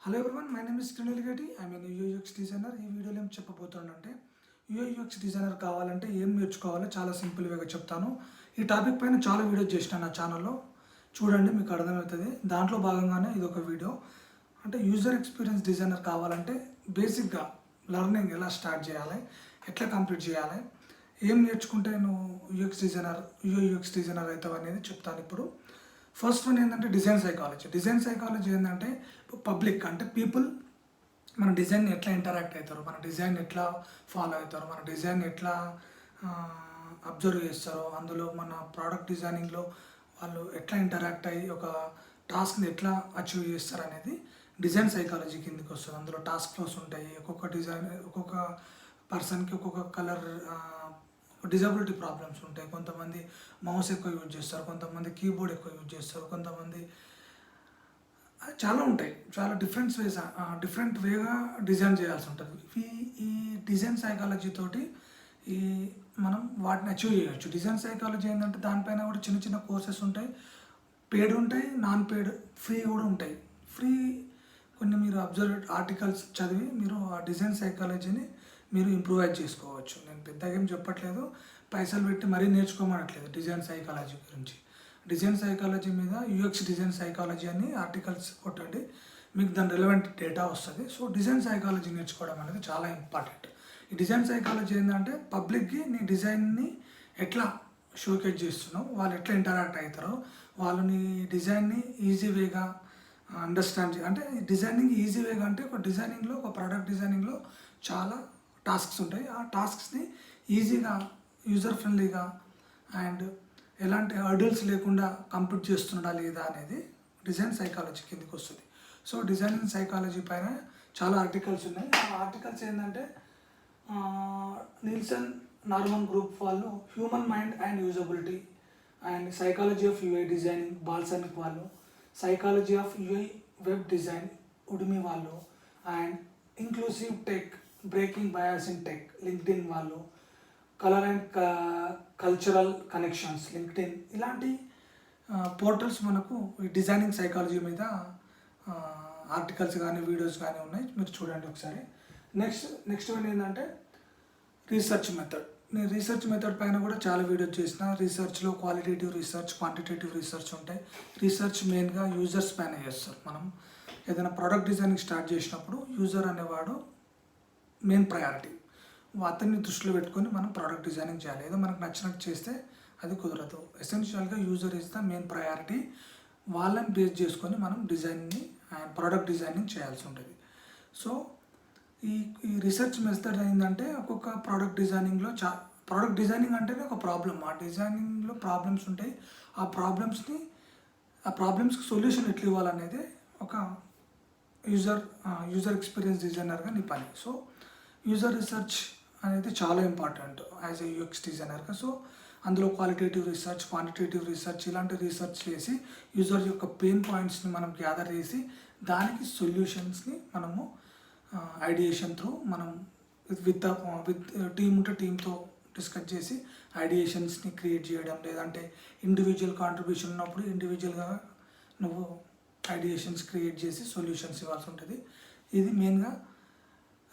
Hello everyone, my name is Kiran Ligeti. I mean UX designer. ఈ వీడియోలో ఏం చెప్పబోతున్నానంటే యూఎక్స్ డిజైనర్ కావాలంటే ఏం నేర్చుకోవాలో చాలా సింపుల్ వేగా చెప్తాను. ఈ టాపిక్ పైన చాలా వీడియోస్ చేసిన నా ఛానల్లో, చూడండి మీకు అర్థమవుతుంది. దాంట్లో భాగంగానే ఇది ఒక వీడియో. అంటే యూజర్ ఎక్స్పీరియన్స్ డిజైనర్ కావాలంటే బేసిక్గా లెర్నింగ్ ఎలా స్టార్ట్ చేయాలి, ఎట్లా కంప్లీట్ చేయాలి, ఏం నేర్చుకుంటే నువ్వు యూఎక్స్ డిజైనర్ అవుతావు అనేది చెప్తాను ఇప్పుడు. ఫస్ట్ వన్ ఏంటంటే డిజైన్ సైకాలజీ. డిజైన్ సైకాలజీ ఏంటంటే పబ్లిక్ అంటే పీపుల్ మన డిజైన్ ఎట్లా ఇంటరాక్ట్ అవుతారు, మన డిజైన్ ఎట్లా ఫాలో అవుతారు, మన డిజైన్ ఎట్లా అబ్జర్వ్ చేస్తారో, అందులో మన ప్రోడక్ట్ డిజైనింగ్లో వాళ్ళు ఎట్లా ఇంటరాక్ట్ అయ్యి ఒక టాస్క్ని ఎట్లా అచీవ్ చేస్తారు అనేది డిజైన్ సైకాలజీ కిందకి వస్తుంది. అందులో టాస్క్ ఫ్లోస్ ఉంటాయి. ఒక్కొక్క పర్సన్కి ఒక్కొక్క కలర్ డిజబిలిటీ ప్రాబ్లమ్స్ ఉంటాయి. కొంతమంది మౌస్ ఎక్కువ యూజ్ చేస్తారు, కొంతమంది కీబోర్డ్ ఎక్కువ యూజ్ చేస్తారు, కొంతమంది చాలా ఉంటాయి. చాలా డిఫరెంట్ వేగా డిజైన్ చేయాల్సి ఉంటుంది. ఈ డిజైన్ సైకాలజీ తోటి మనం వాటిని అచీవ్ చేయవచ్చు. డిజైన్ సైకాలజీ ఏంటంటే దానిపైన కూడా చిన్న చిన్న కోర్సెస్ ఉంటాయి. పేడ్ ఉంటాయి, నాన్ పేడ్, ఫ్రీ కూడా ఉంటాయి. ఫ్రీ కొన్ని మీరు ఆర్టికల్స్ చదివి మీరు ఆ డిజైన్ సైకాలజీని మీరు ఇంప్రూవైజ్ చేసుకోవచ్చు. నేను పెద్దగా ఏం చెప్పట్లేదు, పైసలు పెట్టి మరీ నేర్చుకోమనట్లేదు. డిజైన్ సైకాలజీ గురించి, డిజైన్ సైకాలజీ మీద యూఎక్స్ డిజైన్ సైకాలజీ అని ఆర్టికల్స్ కొట్టండి, మీకు దాని రిలవెంట్ డేటా వస్తుంది. సో డిజైన్ సైకాలజీ నేర్చుకోవడం అనేది చాలా ఇంపార్టెంట్. ఈ డిజైన్ సైకాలజీ ఏంటంటే పబ్లిక్కి నీ డిజైన్ని ఎట్లా షోకేజ్ చేస్తున్నావు, వాళ్ళు ఎట్లా ఇంటరాక్ట్ అవుతారో, వాళ్ళు నీ డిజైన్ని ఈజీ వేగా అండర్స్టాండ్ అంటే డిజైనింగ్ ఈజీ వేగా అంటే ఒక ప్రోడక్ట్ డిజైనింగ్లో చాలా టాస్క్స్ ఉంటాయి. ఆ టాస్క్స్ని ఈజీగా, యూజర్ ఫ్రెండ్లీగా అండ్ ఎలాంటి హర్డిల్స్ లేకుండా కంప్లీట్ చేస్తున్నాడా లేదా అనేది డిజైన్ సైకాలజీ కిందకి వస్తుంది. సో డిజైనింగ్ సైకాలజీ పైన చాలా ఆర్టికల్స్ ఉన్నాయి. ఆ ఆర్టికల్స్ ఏంటంటే నిల్సన్ నార్మన్ గ్రూప్ వాళ్ళు human mind and usability and psychology of UI designing Balsamiq వాళ్ళు, psychology of UI web design Udemy వాళ్ళు, and inclusive tech breaking bias in tech LinkedIn వాళ్ళు, colour and cultural connections LinkedIn, ఇలాంటి portals మనకు ఈ designing psychology మీద articles కానీ videos కానీ ఉన్నాయి, మీరు చూడండి ఒకసారి. నెక్స్ట్ వన్ ఏంటంటే రీసెర్చ్ మెథడ్. నేను రీసెర్చ్ మెథడ్ పైన కూడా చాలా వీడియోస్ చేసిన. రీసెర్చ్లో క్వాలిటేటివ్ రీసెర్చ్, క్వాంటిటేటివ్ రీసెర్చ్ ఉంటాయి. రీసెర్చ్ మెయిన్గా యూజర్స్ పైన చేస్తారు. మనం ఏదైనా ప్రోడక్ట్ డిజైనింగ్ స్టార్ట్ చేసినప్పుడు యూజర్ అనేవాడు మెయిన్ ప్రయారిటీ. అతన్ని దృష్టిలో పెట్టుకొని మనం ప్రోడక్ట్ డిజైనింగ్ చేయాలి. ఏదో మనకు నచ్చినట్టు చేస్తే అది కుదరదు. ఎసెన్షియల్గా user is the main priority. వాళ్ళని బేస్ చేసుకొని మనం డిజైన్ని అండ్ ప్రోడక్ట్ డిజైనింగ్ చేయాల్సి ఉంటుంది. సో ఈ రీసెర్చ్ మెథడ్ ఏంటంటే ఒక్కొక్క ప్రోడక్ట్ డిజైనింగ్ అంటేనే ఒక ప్రాబ్లం. ఆ డిజైనింగ్లో ప్రాబ్లమ్స్ ఉంటాయి. ఆ ప్రాబ్లమ్స్కి సొల్యూషన్ ఎట్లా ఇవ్వాలనేది ఒక యూజర్ ఎక్స్పీరియన్స్ డిజైనర్గా నీ పని. సో యూజర్ రీసెర్చ్ అనేది చాలా ఇంపార్టెంట్ యాజ్ ఏ యూఎక్స్ డిజైనర్గా. సో అందులో క్వాలిటేటివ్ రీసెర్చ్, క్వాంటిటేటివ్ రీసెర్చ్, ఇలాంటి రీసెర్చ్ చేసి యూజర్ యొక్క పెయిన్ పాయింట్స్ని మనం గ్యాదర్ చేసి దానికి సొల్యూషన్స్ని మనము ఐడియేషన్ త్రూ మనం విత్ టీమ్ ఉంటే టీంతో డిస్కస్ చేసి ఐడియేషన్స్ని క్రియేట్ చేయడం, లేదంటే ఇండివిజువల్ కాంట్రిబ్యూషన్ ఉన్నప్పుడు ఇండివిజువల్గా నువ్వు ఐడియేషన్స్ క్రియేట్ చేసి సొల్యూషన్స్ ఇవ్వాల్సి ఉంటుంది. ఇది మెయిన్గా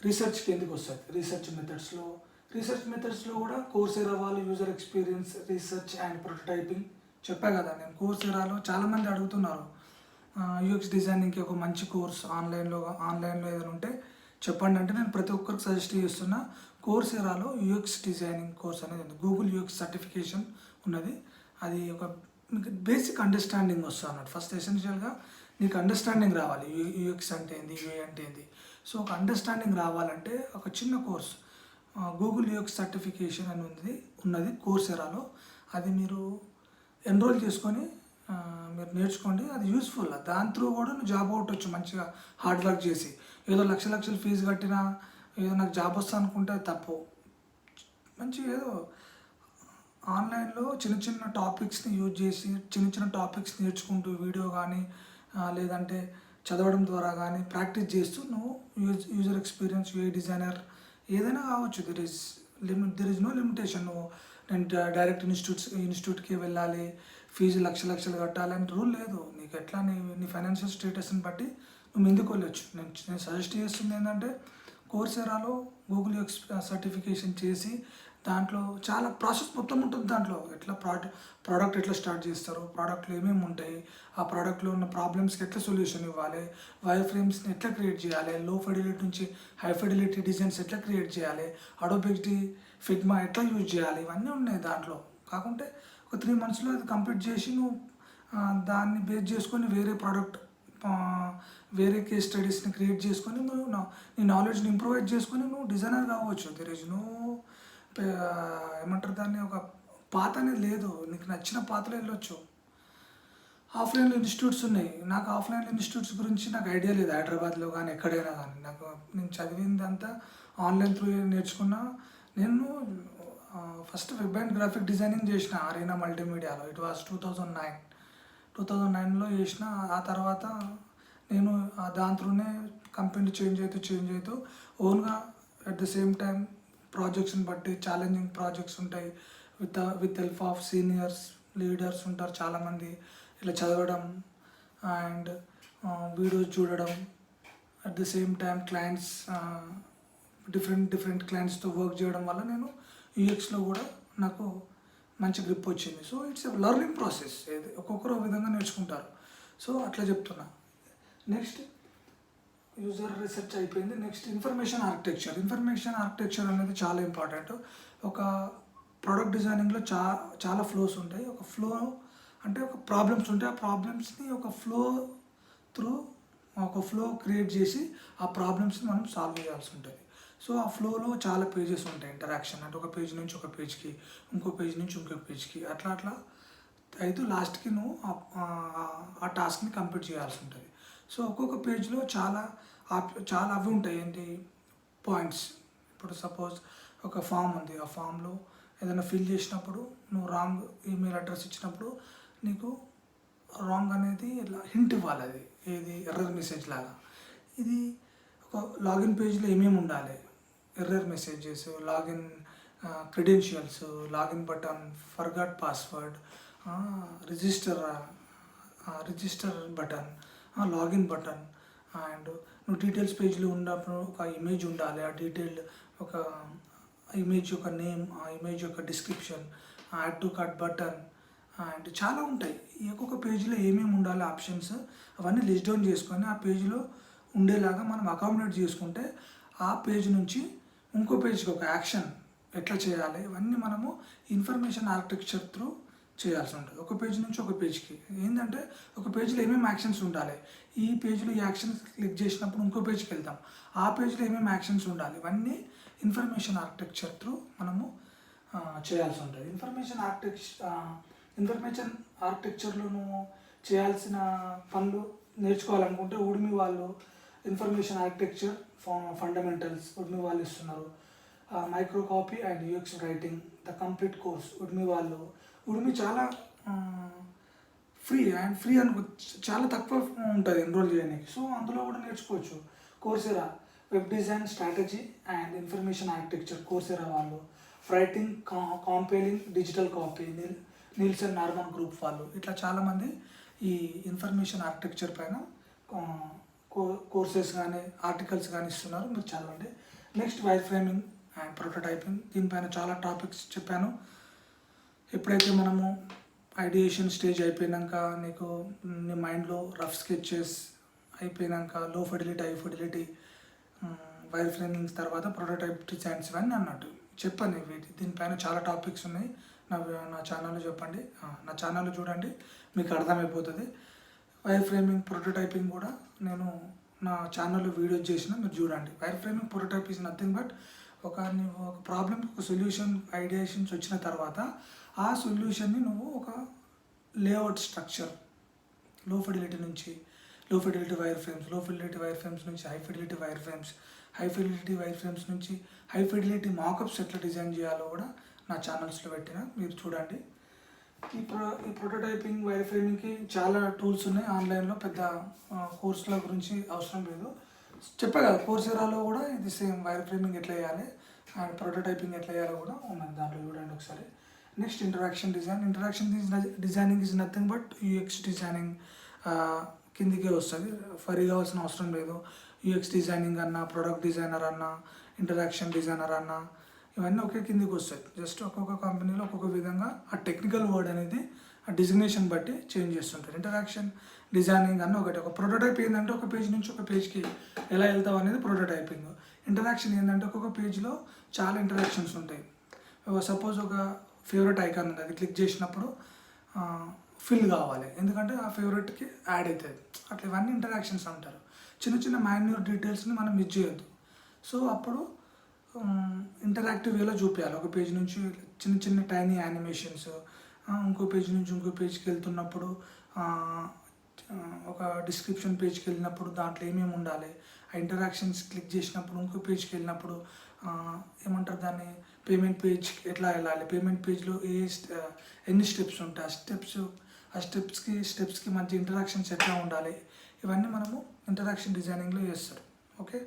రీసెర్చ్కి ఎందుకు వస్తుంది. రీసెర్చ్ మెథడ్స్లో కూడా కోర్సెరా వాళ్ళు user experience research and prototyping చెప్పా కదా నేను. కోర్సెరాలో చాలామంది అడుగుతున్నారు యూఎక్స్ డిజైనింగ్కి ఒక మంచి కోర్స్ ఆన్లైన్లో ఏదైనా ఉంటే చెప్పండి అంటే, నేను ప్రతి ఒక్కరికి సజెస్ట్ చేస్తున్నా. కోర్సెరాలో యూఎక్స్ డిజైనింగ్ కోర్స్ అనేది ఉంది. గూగుల్ యూఎక్స్ సర్టిఫికేషన్ ఉన్నది. అది ఒక మీకు బేసిక్ అండర్స్టాండింగ్ వస్తుంది అన్నట్టు. ఫస్ట్ ఎసెన్షియల్గా నీకు అండర్స్టాండింగ్ రావాలి, యూఎక్స్ అంటే ఏంది, యూఏ అంటే ఏంది. సో ఒక అండర్స్టాండింగ్ రావాలంటే ఒక చిన్న కోర్స్ గూగుల్ యూఎక్స్ సర్టిఫికేషన్ అని ఉన్నది కోర్సెరాలో. అది మీరు ఎన్రోల్ చేసుకొని మీరు నేర్చుకోండి. అది యూస్ఫుల్. దాని త్రూ కూడా నువ్వు జాబ్ కొట్టవచ్చు మంచిగా హార్డ్ వర్క్ చేసి. ఏదో లక్షలు ఫీజు కట్టినా ఏదో నాకు జాబ్ వస్తా అనుకుంటే తప్పు. మంచిగా ఏదో ఆన్లైన్లో చిన్న టాపిక్స్ని యూజ్ చేసి చిన్న టాపిక్స్ నేర్చుకుంటూ వీడియో కానీ లేదంటే చదవడం ద్వారా కానీ ప్రాక్టీస్ చేస్తూ నువ్వు యూజర్ ఎక్స్పీరియన్స్ యూఐ డిజైనర్ ఏదైనా కావచ్చు. There is no limitation. నువ్వు నేను డైరెక్ట్ ఇన్స్టిట్యూట్కి వెళ్ళాలి, ఫీజు లక్షలు కట్టాలని రూల్ లేదు. నీకు ఎట్లా నీ ఫైనాన్షియల్ స్టేటస్ని బట్టి నువ్వు ముందుకు వెళ్ళొచ్చు. నేను సజెస్ట్ చేస్తుంది ఏంటంటే కోర్సెరాలో గూగుల్ యూఎక్స్ సర్టిఫికేషన్ చేసి దాంట్లో చాలా ప్రాసెస్ మొత్తం ఉంటుంది. దాంట్లో ఎట్లా ప్రోడక్ట్ ఎట్లా స్టార్ట్ చేస్తారు, ప్రోడక్ట్లో ఏమేమి ఉంటాయి, ఆ ప్రోడక్ట్లో ఉన్న ప్రాబ్లమ్స్కి ఎట్లా సొల్యూషన్ ఇవ్వాలి, వైర్ ఫ్రేమ్స్ని ఎట్లా క్రియేట్ చేయాలి, లో ఫిడిలిటీ నుంచి హై ఫిడిలిటీ డిజైన్స్ ఎట్లా క్రియేట్ చేయాలి, అడోబ్ ఫిగ్మా ఎట్లా యూజ్ చేయాలి, ఇవన్నీ ఉన్నాయి దాంట్లో. కాకుంటే ఒక 3 monthsలో అది కంప్లీట్ చేసి నువ్వు దాన్ని బేస్ చేసుకొని వేరే ప్రోడక్ట్ వేరే కేస్ స్టడీస్ని క్రియేట్ చేసుకొని నువ్వు నీ నాలెడ్జ్ని ఇంప్రూవైజ్ చేసుకొని నువ్వు డిజైనర్ కావచ్చు. దెర్ ఇస్ నో ఏమంటారు దాన్ని, ఒక పాత అనేది లేదు. నీకు నచ్చిన పాతలో వెళ్ళొచ్చు. ఆఫ్లైన్ ఇన్స్టిట్యూట్స్ ఉన్నాయి. నాకు ఆఫ్లైన్ ఇన్స్టిట్యూట్స్ గురించి నాకు ఐడియా లేదు, హైదరాబాద్లో కానీ ఎక్కడైనా కానీ. నేను చదివిందంతా ఆన్లైన్ త్రూ నేర్చుకున్నా. నేను first web and graphic designing చేసిన అరీనా మల్టీమీడియాలో. ఇట్ వాస్ 2009లో చేసిన. ఆ తర్వాత నేను దాని త్రూనే కంపెనీ చేంజ్ అవుతూ ఓన్గా అట్ ద సేమ్ టైం ప్రాజెక్ట్స్ని బట్టి ఛాలెంజింగ్ ప్రాజెక్ట్స్ ఉంటాయి. With help of seniors leaders ఉంటారు చాలామంది. ఇలా చదవడం అండ్ వీడియోస్ చూడడం, at the same time clients different క్లయింట్స్తో వర్క్ చేయడం వల్ల నేను యూఎక్స్లో కూడా నాకు మంచి గ్రిప్ వచ్చింది. So it's a learning process. ఒక్కొక్కరు ఒక విధంగా నేర్చుకుంటారు. సో అట్లా చెప్తున్నా. నెక్స్ట్ యూజర్ రీసెర్చ్ అయిపోయింది. నెక్స్ట్ ఇన్ఫర్మేషన్ ఆర్కిటెక్చర్ అనేది చాలా ఇంపార్టెంట్. ఒక ప్రోడక్ట్ డిజైనింగ్లో చాలా ఫ్లోస్ ఉంటాయి. ఒక ఫ్లో అంటే ఒక ప్రాబ్లమ్స్ ఉంటాయి. ఆ ప్రాబ్లమ్స్ని ఒక ఫ్లో క్రియేట్ చేసి ఆ ప్రాబ్లమ్స్ని మనం సాల్వ్ చేయాల్సి ఉంటుంది. సో ఆ ఫ్లోలో చాలా పేజెస్ ఉంటాయి. ఇంటరాక్షన్ అంటే ఒక పేజ్ నుంచి ఒక పేజ్కి, ఇంకో పేజ్ నుంచి ఇంకో పేజ్కి, అట్లా అయితే లాస్ట్కి నువ్వు ఆ టాస్క్ని కంప్లీట్ చేయాల్సి ఉంటుంది. సో ఒక్కొక్క పేజ్లో చాలా అవి ఉంటాయి. ఏంటి పాయింట్స్. ఇప్పుడు సపోజ్ ఒక ఫామ్ ఉంది. ఆ ఫామ్లో ఏదైనా ఫిల్ చేసినప్పుడు నువ్వు రాంగ్ ఈమెయిల్ అడ్రస్ ఇచ్చినప్పుడు నీకు రాంగ్ అనేది హింట్ ఇవ్వాలి. అది ఏది ఎర్రర్ మెసేజ్ లాగా. ఇది ఒక లాగిన్ పేజ్లో ఏమేమి ఉండాలి, error messages, login credentials, login button, forgot password, register button, login button. And నువ్వు డీటెయిల్స్ పేజ్లో ఉన్నప్పుడు ఒక ఇమేజ్ ఉండాలి. ఆ డీటెయిల్ ఒక ఇమేజ్ యొక్క నేమ్, ఆ ఇమేజ్ యొక్క description, add to cart button and చాలా ఉంటాయి. ఈ ఒక్కొక్క పేజీలో ఏమేమి ఉండాలి ఆప్షన్స్ అవన్నీ లిస్ట్ డౌన్ చేసుకొని ఆ పేజీలో ఉండేలాగా మనం అకామిడేట్ చేసుకుంటే ఆ పేజ్ నుంచి ఇంకో పేజ్కి ఒక యాక్షన్ ఎట్లా చేయాలి ఇవన్నీ మనము ఇన్ఫర్మేషన్ ఆర్కిటెక్చర్ త్రూ చేయాల్సి ఉంటుంది. ఒక పేజ్ నుంచి ఒక పేజ్కి ఏంటంటే ఒక పేజ్లో ఏమేమి యాక్షన్స్ ఉండాలి, ఈ పేజ్లో ఈ యాక్షన్స్ క్లిక్ చేసినప్పుడు ఇంకో పేజ్కి వెళ్తాం, ఆ పేజ్లో ఏమేమి యాక్షన్స్ ఉండాలి, ఇవన్నీ ఇన్ఫర్మేషన్ ఆర్కిటెక్చర్ త్రూ మనము చేయాల్సి ఉంటుంది. ఇన్ఫర్మేషన్ ఆర్కిటెక్చర్లో నువ్వు చేయాల్సిన పనులు నేర్చుకోవాలనుకుంటే ఉడిమి వాళ్ళు ఇన్ఫర్మేషన్ ఆర్కిటెక్చర్ ఫండమెంటల్స్ ఉడిమి వాళ్ళు ఇస్తున్నారు. Micro copy and UX writing the complete course Udemy చాలా ఫ్రీ అనుకో, చాలా తక్కువ ఉంటుంది ఎన్రోల్ చేయడానికి. సో అందులో కూడా నేర్చుకోవచ్చు. Coursera web design strategy and information architecture Coursera వాళ్ళు, writing compiling digital copy Nielsen Norman Group వాళ్ళు, ఇట్లా చాలామంది ఈ ఇన్ఫర్మేషన్ ఆర్కిటెక్చర్ పైన కోర్సెస్ కానీ ఆర్టికల్స్ కానీ ఇస్తున్నారు. మీరు చదవండి. Next wireframing and prototyping, దీనిపైన చాలా టాపిక్స్ చెప్పాను. ఎప్పుడైతే మనము ఐడియేషన్ స్టేజ్ అయిపోయాక నీకు నీ మైండ్లో రఫ్ స్కెచెస్ అయిపోయాక లో fidelity high fidelity wire framings తర్వాత ప్రోటోటైప్ డిజైన్స్ ఇవన్నీ అన్నట్టు చెప్పండి. దీనిపైన చాలా టాపిక్స్ ఉన్నాయి. నా ఛానల్లో చెప్పండి, నా ఛానల్లో చూడండి, మీకు అర్థమైపోతుంది. వైర్ ఫ్రేమింగ్ ప్రోటోటైపింగ్ కూడా నేను నా ఛానల్లో వీడియోస్ చేసిన, మీరు చూడండి. Wire framing prototype is nothing but ఒక ప్రాబ్లమ్కి ఒక సొల్యూషన్ ఐడియేషన్స్ వచ్చిన తర్వాత ఆ సొల్యూషన్ని నువ్వు ఒక లేఅవుట్ స్ట్రక్చర్ లో ఫిడిలిటీ నుంచి లో ఫిడిలిటీ వైర్ ఫ్రేమ్స్ నుంచి హై ఫిడిలిటీ వైర్ ఫ్రేమ్స్ నుంచి హై ఫిడిలిటీ మాకప్స్ ఎట్లా డిజైన్ చేయాలో కూడా నా ఛానల్స్లో పెట్టిన, మీరు చూడండి. ఈ ప్రోటోటైపింగ్ వైర్ ఫ్రేమింగ్కి చాలా టూల్స్ ఉన్నాయి ఆన్లైన్లో. పెద్ద కోర్సుల గురించి అవసరం లేదు. చెప్పా కదా, కోర్సెరాలో కూడా ఇది సేమ్ వైర్ ఫ్రేమింగ్ ఎట్లా వేయాలి అండ్ ప్రోటోటైపింగ్ ఎట్లా వేయాలో కూడా ఉన్నది, దాంట్లో చూడండి ఒకసారి. Next interaction designing is nothing but UX designing కిందికే వస్తుంది, ఫరీ కావాల్సిన అవసరం లేదు. యూఎక్స్ డిజైనింగ్ అన్నా, ప్రొడక్ట్ డిజైనర్ అన్నా, ఇంటరాక్షన్ డిజైనర్ అన్నా ఇవన్నీ ఒకే కిందికి వస్తాయి. జస్ట్ ఒక్కొక్క కంపెనీలో ఒక్కొక్క విధంగా ఆ టెక్నికల్ వర్డ్ అనేది ఆ డిజిగ్నేషన్ బట్టి చేంజ్ చేస్తుంటారు. ఇంటరాక్షన్ డిజైనింగ్ అన్న ఒకటి. ఒక ప్రోటోటైప్ ఏంటంటే ఒక పేజ్ నుంచి ఒక పేజ్కి ఎలా వెళ్తాం అనేది ప్రోటోటైపింగ్. ఇంటరాక్షన్ ఏంటంటే ఒక్కొక్క పేజ్లో చాలా ఇంటరాక్షన్స్ ఉంటాయి. సపోజ్ ఒక ఫేవరెట్ ఐకాన్ ఉంది, అది క్లిక్ చేసినప్పుడు ఫిల్ కావాలి, ఎందుకంటే ఆ ఫేవరెట్కి యాడ్ అవుతుంది. అట్లా ఇవన్నీ ఇంటరాక్షన్స్ అంటారు. చిన్న చిన్న మైన్యూర్ డీటెయిల్స్ని మనం మిస్ చేయొద్దు. సో అప్పుడు ఇంటరాక్టివ్ వేలో చూపించాలి. ఒక పేజ్ నుంచి చిన్న చిన్న టైనీ యానిమేషన్స్, ఇంకో పేజ్ నుంచి ఇంకో పేజ్కి వెళ్తున్నప్పుడు ఒక డిస్క్రిప్షన్ పేజ్కి వెళ్ళినప్పుడు దాంట్లో ఏమేమి ఉండాలి, ఆ ఇంటరాక్షన్స్ క్లిక్ చేసినప్పుడు ఇంకో పేజ్కి వెళ్ళినప్పుడు ఏమంటారు దాన్ని, పేమెంట్ పేజ్కి ఎట్లా వెళ్ళాలి, పేమెంట్ పేజ్లో ఎన్ని స్టెప్స్ ఉంటాయి, ఆ స్టెప్స్కి మంచి ఇంటరాక్షన్స్ ఎట్లా ఉండాలి, ఇవన్నీ మనము ఇంటరాక్షన్ డిజైనింగ్లో చేస్తారు. ఓకే.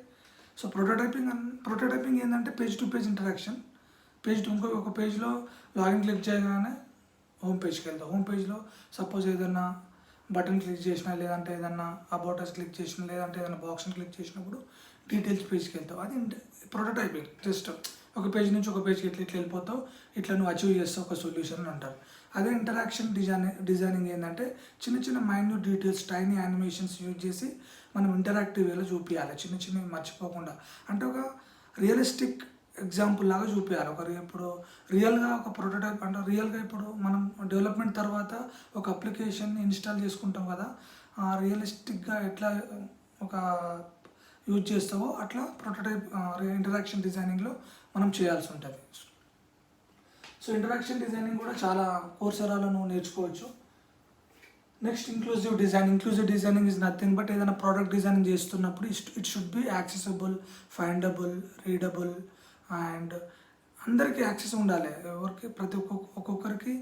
సో ప్రోటోటైపింగ్ ఏంటంటే పేజ్ టు పేజ్ ఇంటరాక్షన్. ఒక పేజ్లో లాగిన్ క్లిక్ చేయగానే హోమ్ పేజ్కి వెళ్తాం. హోమ్ పేజ్లో సపోజ్ ఏదన్నా బటన్ క్లిక్ చేసినా, లేదంటే ఏదన్నా అబౌట్ అస్ క్లిక్ చేసినా, లేదంటే ఏదైనా బాక్స్ని క్లిక్ చేసినప్పుడు డీటెయిల్స్ పేజ్కి వెళ్తావు. అది ప్రోటోటైపింగ్. జస్ట్ ఒక పేజ్ నుంచి ఒక పేజ్కి ఇట్లా వెళ్ళిపోతావు, ఇట్లా నువ్వు అచీవ్ చేస్తావు ఒక సొల్యూషన్ అని అంటారు. అదే ఇంటరాక్షన్ డిజైనింగ్ ఏంటంటే చిన్న చిన్న minute details, tiny animations use చేసి మనం ఇంటరాక్టివ్ వేలో చూపించాలి, చిన్నవి మర్చిపోకుండా. అంటే ఒక రియలిస్టిక్ ఎగ్జాంపుల్ లాగా చూపించాలి. ఇప్పుడు రియల్గా ఒక ప్రోటోటైప్ అంటే రియల్గా ఇప్పుడు మనం డెవలప్మెంట్ తర్వాత ఒక అప్లికేషన్ ఇన్స్టాల్ చేసుకుంటాం కదా, రియలిస్టిక్గా ఎట్లా ఒక యూజ్ చేస్తావో అట్లా ప్రోటోటైప్ ఇంటరాక్షన్ డిజైనింగ్లో మనం చేయాల్సి ఉంటుంది. సో ఇంటరాక్షన్ డిజైనింగ్ కూడా చాలా కోర్సెరాలో నువ్వు నేర్చుకోవచ్చు. Next inclusive designing is nothing but ఏదైనా ప్రోడక్ట్ డిజైనింగ్ చేస్తున్నప్పుడు it should be accessible, findable, readable and అందరికీ యాక్సెస్ ఉండాలి. ప్రతి ఒక్కొక్కరికి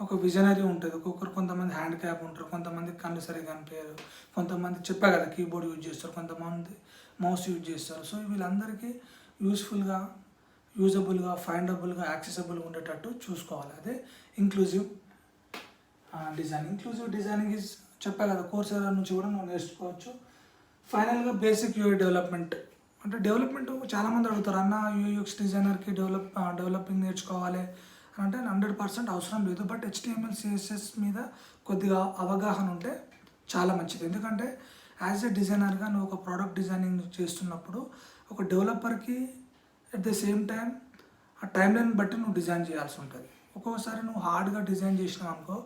ఒక విజనరీ ఉంటుంది. కొంతమంది హ్యాండ్ క్యాప్ ఉంటారు, కొంతమంది కళ్ళు సరిగా కనిపించారు, కొంతమంది చెప్పా కదా కీబోర్డ్ యూజ్ చేస్తారు, కొంతమంది మౌస్ యూజ్ చేస్తారు. సో వీళ్ళందరికీ యూస్ఫుల్గా, యూజబుల్గా, ఫైండబుల్గా, యాక్సెసిబుల్గా ఉండేటట్టు చూసుకోవాలి. అదే ఇంక్లూజివ్ డిజైనింగ్ ఈజ్ చెప్పా కదా కోర్సెరా నుంచి కూడా మనం నేర్చుకోవచ్చు. ఫైనల్గా బేసిక్ యూఐ డెవలప్మెంట్. అంటే డెవలప్మెంట్ చాలామంది అడుగుతారు, అన్న యూఎక్స్ డిజైనర్కి డెవలపింగ్ నేర్చుకోవాలి అంటే 100% అవసరం లేదు. బట్ HTML CSS మీద కొద్దిగా అవగాహన ఉంటే చాలా మంచిది. ఎందుకంటే యాజ్ ఎ డిజైనర్గా నువ్వు ఒక ప్రోడక్ట్ డిజైనింగ్ చేస్తున్నప్పుడు ఒక డెవలపర్కి అట్ ద సేమ్ టైం ఆ టైం లైన్ బట్టి నువ్వు డిజైన్ చేయాల్సి ఉంటుంది. ఒక్కొక్కసారి నువ్వు హార్డ్గా డిజైన్ చేసినావు అనుకో,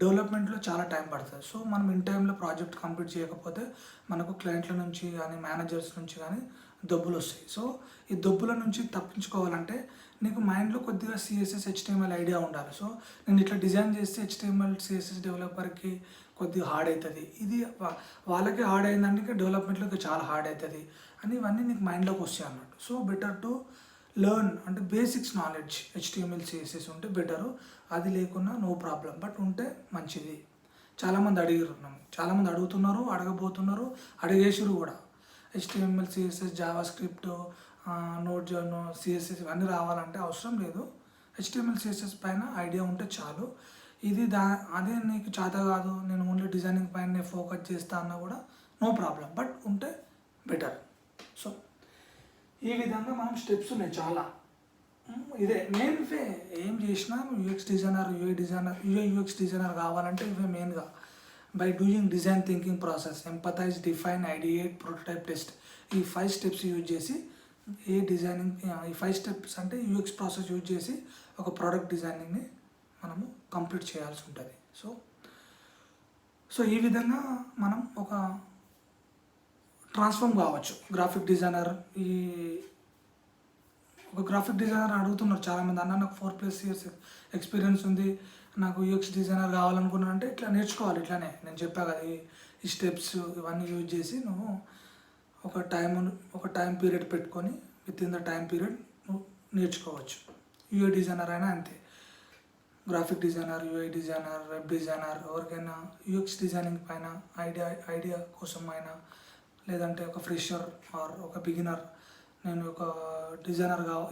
డెవలప్మెంట్లో చాలా టైం పడుతుంది. సో మనం ఇన్ టైంలో ప్రాజెక్ట్ కంప్లీట్ చేయకపోతే మనకు క్లయింట్ల నుంచి కానీ మేనేజర్స్ నుంచి కానీ దొబ్బులు వస్తాయి. సో ఈ దొబ్బుల నుంచి తప్పించుకోవాలంటే నీకు మైండ్లో కొద్దిగా CSS HTML ఐడియా ఉండాలి. సో నేను ఇట్లా డిజైన్ చేస్తే HTML CSS డెవలపర్కి కొద్దిగా హార్డ్ అవుతుంది, ఇది వాళ్ళకి హార్డ్ అయిందంటే డెవలప్మెంట్లోకి చాలా హార్డ్ అవుతుంది అని ఇవన్నీ నీకు మైండ్లోకి వస్తాయి అన్నట్టు. సో బెటర్ టు లెర్న్ అంటే బేసిక్స్ నాలెడ్జ్ HTML CSS ఉంటే బెటరు. అది లేకున్నా నో ప్రాబ్లం, బట్ ఉంటే మంచిది. చాలామంది అడుగుతున్నారు, అడగబోతున్నారు, అడిగేసారు కూడా. HTML CSS JavaScript Node.js CSS ఇవన్నీ రావాలంటే అవసరం లేదు. HTML CSS పైన ఐడియా ఉంటే చాలు. అదే నీకు చేత కాదు, నేను ఓన్లీ డిజైనింగ్ పైన ఫోకస్ చేస్తా అన్నా కూడా నో ప్రాబ్లం, బట్ ఉంటే బెటర్. సో ఈ విధంగా మనం స్టెప్స్ ఉన్నాయి చాలా. ఇదే మెయిన్ వే. ఏం చేసినా UX designer, UI UX designer కావాలంటే ఇవే మెయిన్గా. By doing design thinking process, empathise, define, ideate, prototype, test, ఈ 5 స్టెప్స్ యూజ్ చేసి ఈ 5 స్టెప్స్ అంటే UX ప్రాసెస్ యూజ్ చేసి ఒక ప్రోడక్ట్ డిజైనింగ్ని మనము కంప్లీట్ చేయాల్సి ఉంటుంది. సో ఈ విధంగా మనం ఒక ట్రాన్స్ఫార్మ్ కావచ్చు. గ్రాఫిక్ డిజైనర్ అడుగుతున్నారు చాలామంది, అన్న నాకు 4+ years ఎక్స్పీరియన్స్ ఉంది, నాకు UX డిజైనర్ కావాలనుకున్నాను అంటే ఇట్లా నేర్చుకోవాలి. ఇట్లానే నేను చెప్పా కదా ఈ స్టెప్స్ ఇవన్నీ యూజ్ చేసి నువ్వు ఒక టైం పీరియడ్ పెట్టుకొని with in the time period నువ్వు నేర్చుకోవచ్చు. UI డిజైనర్ అయినా అంతే, graphic designer, UI designer, web designer, ఎవరికైనా UX డిజైనింగ్ పైన ఐడియా కోసం అయినా, లేదంటే ఒక ఫ్రెషర్ ఆర్ ఒక బిగినర్ నేను ఒక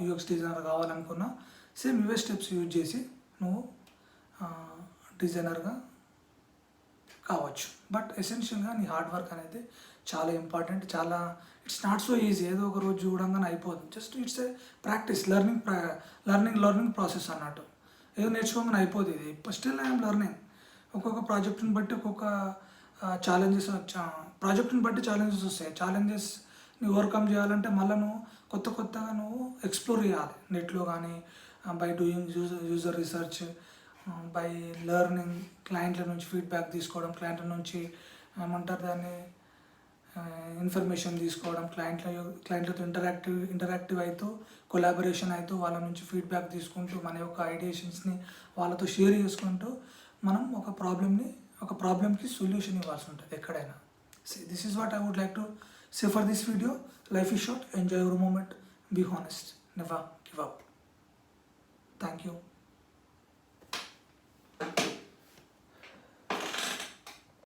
UX డిజైనర్ కావాలనుకున్నా సేమ్ ఇవే స్టెప్స్ యూజ్ చేసి నువ్వు డిజైనర్గా కావచ్చు. బట్ ఎసెన్షియల్గా నీ హార్డ్ వర్క్ అనేది చాలా ఇంపార్టెంట్. చాలా ఇట్స్ నాట్ సో ఈజీ, ఏదో ఒక రోజు చూడంగానే అయిపోతుంది. Just it's a practice, learning process అన్నట్టు. ఏదో నేర్చుకోగానే అయిపోతుంది ఇది. Still I'm learning. ఒక్కొక్క ప్రాజెక్ట్ని బట్టి ఒక్కొక్క ప్రాజెక్ట్ని బట్టి ఛాలెంజెస్ వస్తాయి. ఛాలెంజెస్ని ఓవర్కమ్ చేయాలంటే మళ్ళీ నువ్వు కొత్తగా నువ్వు ఎక్స్ప్లోర్ చేయాలి నెట్లో కానీ, by doing user research, by learning, క్లయింట్ల నుంచి ఫీడ్బ్యాక్ తీసుకోవడం, క్లయింట్ల నుంచి ఏమంటారు దాన్ని ఇన్ఫర్మేషన్ తీసుకోవడం, క్లయింట్లతో ఇంటరాక్టివ్ అవుతూ, కొలాబరేషన్ అవుతూ, వాళ్ళ నుంచి ఫీడ్బ్యాక్ తీసుకుంటూ, మన యొక్క ఐడియేషన్స్ని వాళ్ళతో షేర్ చేసుకుంటూ మనం ఒక ప్రాబ్లమ్కి సొల్యూషన్ ఇవ్వాల్సి ఉంటుంది ఎక్కడైనా. This is what I would like to say for this video. Life is short, enjoy your moment, be honest, never give up. Thank you.